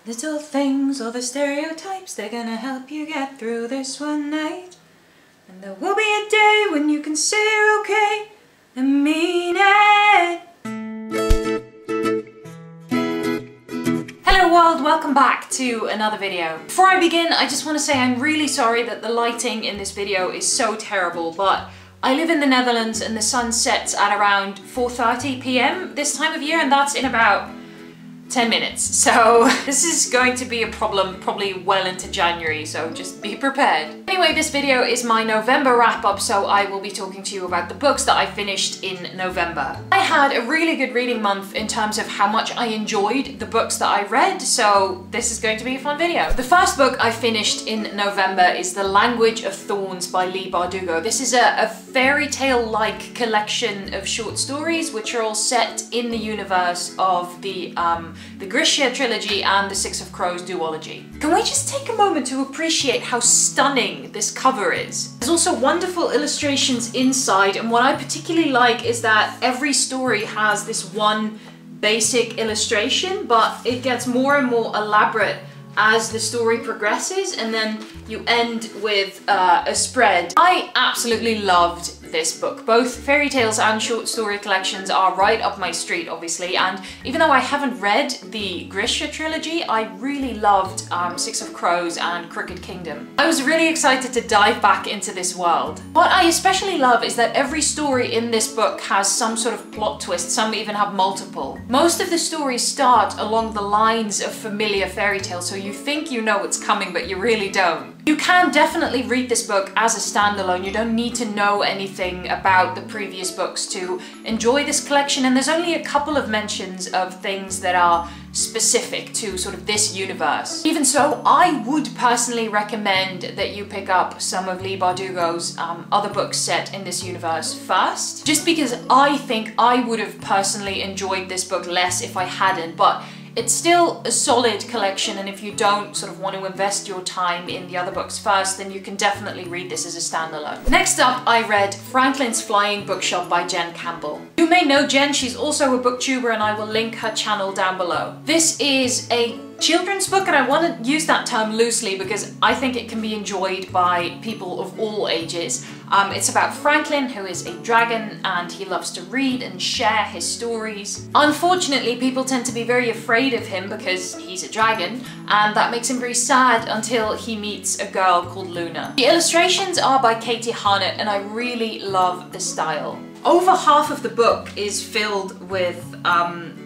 Little things, all the stereotypes, they're gonna help you get through this one night. And there will be a day when you can say you're okay and mean it. Hello world, welcome back to another video. Before I begin, I just want to say I'm really sorry that the lighting in this video is so terrible, but I live in the Netherlands and the sun sets at around 4:30 p.m. this time of year, and that's in about 10 minutes. So this is going to be a problem probably well into January, so just be prepared. Anyway, this video is my November wrap-up, so I will be talking to you about the books that I finished in November. I had a really good reading month in terms of how much I enjoyed the books that I read, so this is going to be a fun video. The first book I finished in November is The Language of Thorns by Leigh Bardugo. This is a fairy tale-like collection of short stories which are all set in the universe of the Grisha trilogy and the Six of Crows duology. Can we just take a moment to appreciate how stunning this cover is? There's also wonderful illustrations inside, and what I particularly like is that every story has this one basic illustration, but it gets more and more elaborate as the story progresses, and then you end with a spread. I absolutely loved this book. Both fairy tales and short story collections are right up my street, obviously, and even though I haven't read the Grisha trilogy, I really loved Six of Crows and Crooked Kingdom. I was really excited to dive back into this world. What I especially love is that every story in this book has some sort of plot twist, some even have multiple. Most of the stories start along the lines of familiar fairy tales, so you think you know what's coming, but you really don't. You can definitely read this book as a standalone. You don't need to know anything about the previous books to enjoy this collection, and there's only a couple of mentions of things that are specific to sort of this universe. Even so, I would personally recommend that you pick up some of Leigh Bardugo's other books set in this universe first, just because I think I would have personally enjoyed this book less if I hadn't, but it's still a solid collection, and if you don't sort of want to invest your time in the other books first, then you can definitely read this as a standalone. Next up, I read Franklin's Flying Bookshop by Jen Campbell. You may know Jen, she's also a booktuber, and I will link her channel down below. This is a children's book, and I want to use that term loosely because I think it can be enjoyed by people of all ages. It's about Franklin, who is a dragon, and he loves to read and share his stories. Unfortunately, people tend to be very afraid of him because he's a dragon, and that makes him very sad until he meets a girl called Luna. The illustrations are by Katie Harnett, and I really love the style. Over half of the book is filled with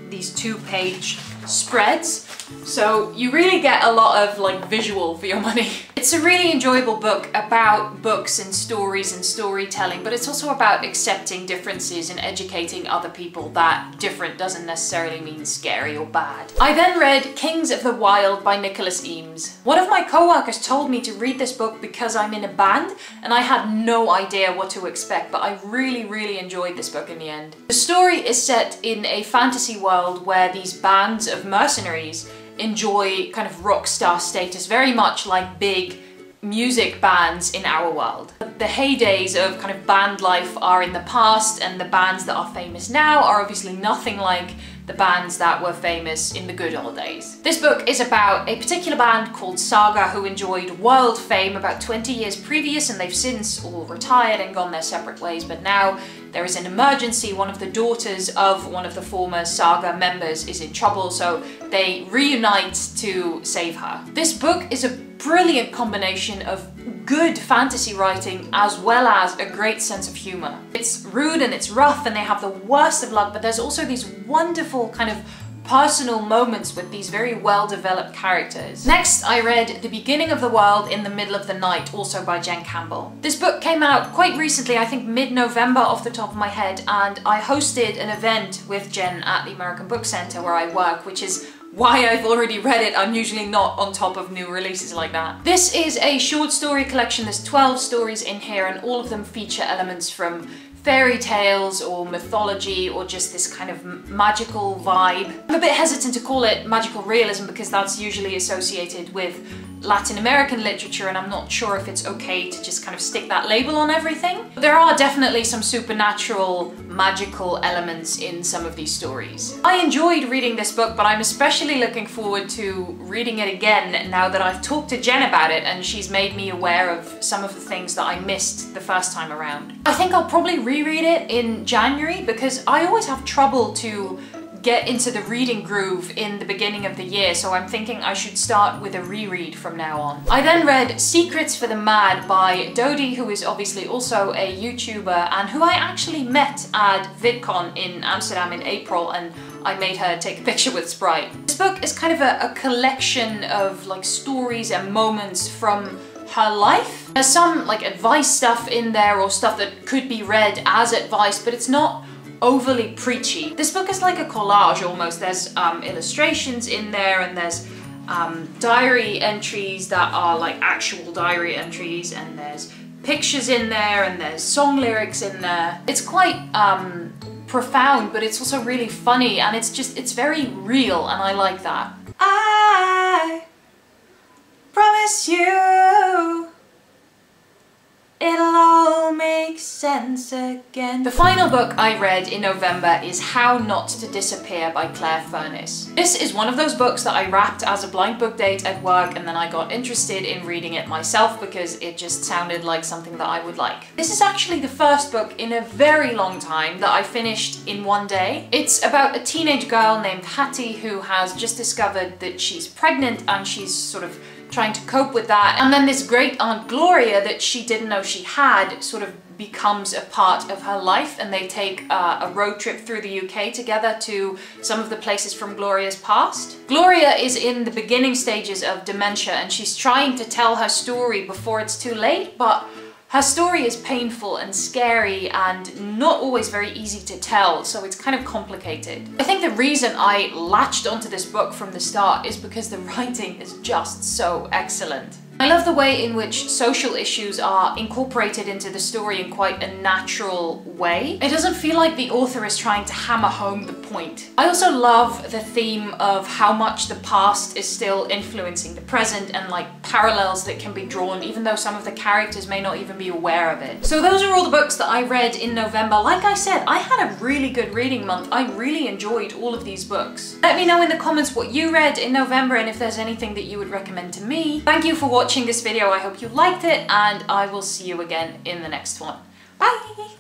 these 2-page spreads, so you really get a lot of like visual for your money. It's a really enjoyable book about books and stories and storytelling, but it's also about accepting differences and educating other people that different doesn't necessarily mean scary or bad. I then read Kings of the Wild by Nicholas Eames. One of my co-workers told me to read this book because I'm in a band, and I had no idea what to expect, but I really enjoyed this book in the end. The story is set in a fantasy world where these bands of mercenaries enjoy kind of rock star status, very much like big music bands in our world. The heydays of kind of band life are in the past, and the bands that are famous now are obviously nothing like the bands that were famous in the good old days. This book is about a particular band called Saga who enjoyed world fame about 20 years previous, and they've since all retired and gone their separate ways, but now there is an emergency. One of the daughters of one of the former Saga members is in trouble, so they reunite to save her. This book is a brilliant combination of good fantasy writing as well as a great sense of humor. It's rude and it's rough, and they have the worst of luck, but there's also these wonderful kind of personal moments with these very well-developed characters. Next, I read The Beginning of the World in the Middle of the Night, also by Jen Campbell. This book came out quite recently, I think mid-November off the top of my head, and I hosted an event with Jen at the American Book Center where I work, which is why I've already read it. I'm usually not on top of new releases like that. This is a short story collection. There's 12 stories in here, and all of them feature elements from fairy tales or mythology or just this kind of magical vibe. I'm a bit hesitant to call it magical realism because that's usually associated with Latin American literature, and I'm not sure if it's okay to just kind of stick that label on everything. But there are definitely some supernatural, magical elements in some of these stories. I enjoyed reading this book, but I'm especially looking forward to reading it again now that I've talked to Jen about it and she's made me aware of some of the things that I missed the first time around. I think I'll probably reread it in January because I always have trouble to get into the reading groove in the beginning of the year, so I'm thinking I should start with a reread from now on. I then read Secrets for the Mad by Dodie, who is obviously also a YouTuber and who I actually met at VidCon in Amsterdam in April, and I made her take a picture with Sprite. This book is kind of a collection of like stories and moments from her life. There's some like advice stuff in there or stuff that could be read as advice, but it's not overly preachy. This book is like a collage almost. There's illustrations in there, and there's diary entries that are like actual diary entries, and there's pictures in there, and there's song lyrics in there. It's quite profound, but it's also really funny, and it's very real, and I like that. I promise you it'll all make sense again. The final book I read in November is How Not to Disappear by Claire Furness. This is one of those books that I wrapped as a blind book date at work, and then I got interested in reading it myself because it just sounded like something that I would like. This is actually the first book in a very long time that I finished in one day. It's about a teenage girl named Hattie who has just discovered that she's pregnant, and she's sort of trying to cope with that. And then this great aunt Gloria that she didn't know she had sort of becomes a part of her life, and they take a road trip through the UK together to some of the places from Gloria's past. Gloria is in the beginning stages of dementia, and she's trying to tell her story before it's too late, but her story is painful and scary and not always very easy to tell, so it's kind of complicated. I think the reason I latched onto this book from the start is because the writing is just so excellent. I love the way in which social issues are incorporated into the story in quite a natural way. It doesn't feel like the author is trying to hammer home the point. I also love the theme of how much the past is still influencing the present, and like parallels that can be drawn even though some of the characters may not even be aware of it. So those are all the books that I read in November. Like I said, I had a really good reading month. I really enjoyed all of these books. Let me know in the comments what you read in November and if there's anything that you would recommend to me. Thank you for watching this video. I hope you liked it, and I will see you again in the next one. Bye!